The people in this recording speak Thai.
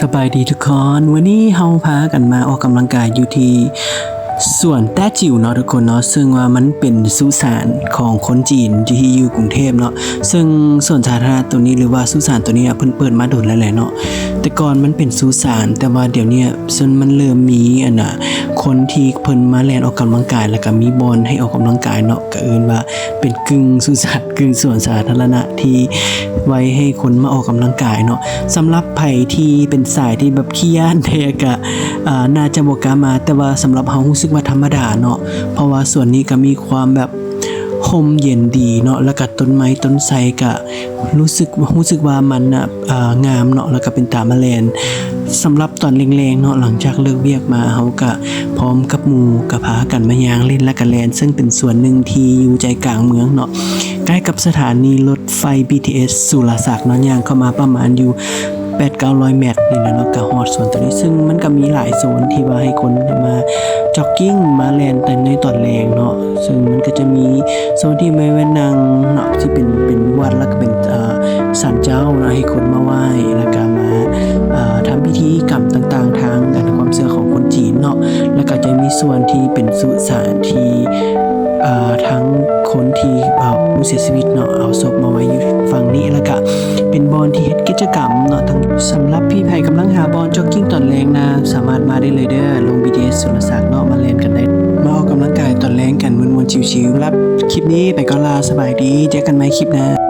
สบายดีทุกคนวันนี้เฮาพากันมาออกกำลังกายอยู่ที่สวนแต้จิ๋วเนาะทุกคนเนาะซึ่งว่ามันเป็นสุสานของคนจีนที่อยู่กรุงเทพเนาะซึ่งสวนสาธารณะตัวนี้หรือว่าสุสานตัวนี้เพิ่นเปิดมาโดนแล้วแหละเนาะแต่ก่อนมันเป็นสุสานแต่ว่าเดี๋ยวนี้ซึ่งมันเริ่มมีคนที่เพิ่นมาแล่นออกกำลังกายแล้วก็มีบอลให้ออกกำลังกายเนาะก็เอิ้นว่าเป็นกึ่งสุสานกึ่งสวนสาธารณะที่ไว้ให้คนมาออกกำลังกายเนาะสำหรับไผที่เป็นสายที่แบบขี้ย้านแท้ก็น่าจะบ่กล้ามาแต่ว่าสำหรับเฮารู้สึกว่าธรรมดาเนาะเพราะว่าส่วนนี้ก็มีความแบบห่มเย็นดีเนาะแล้วก็ต้นไม้ต้นไทรก็รู้สึกว่ามันงามเนาะแล้วก็เป็นตาแมลงสำหรับตอนแรงๆเนาะหลังจากเลิกเวียกมาเฮาก็พร้อมกับหมู่ก็พากันมาย่างเล่นและก็แล่นซึ่งเป็นส่วนหนึ่งที่อยู่ใจกลางเมืองเนาะใกล้กับสถานีรถไฟ BTS สุรศักดิ์เนาะย่างเข้ามาประมาณอยู่800-900 เมตรนี่แหละเนาะก็ฮอดโซนตัวนี้ซึ่งมันก็มีหลายโซนที่ว่าให้คนมาจ็อกกิ้งมาแล่นแต่ในตอนแรงเนาะซึ่งมันก็จะมีโซนที่ไว้นั่งเนาะที่เป็นวัดแล้วก็เป็นศาลเจ้าเนาะให้คนมาไหว้แล้วก็มาทำพิธีกรรมต่างๆทางความเชื่อของคนจีนเนาะแล้วก็จะมีส่วนที่เป็นสุสานที่ทั้งคนที่ผู้เสียชีวิตเนาะเอาศพมาไว้อยู่ฝั่งนี้แล้วก็เป็นบอลที่เฮ็ดกิจกรรมเนาะทั้งสำหรับพี่ไผกำลังหาบอลจ็อกกิ้งตอนแรงนะสามารถมาได้เลยเด้อลง BTS สุรศักดิ์เนาะมาเล่นกันได้มาออกกำลังกายตอนแรงกันมวนๆชิวๆรับคลิปนี้ไปก่อนลาสบายดีเจอกันใหม่คลิปหน้า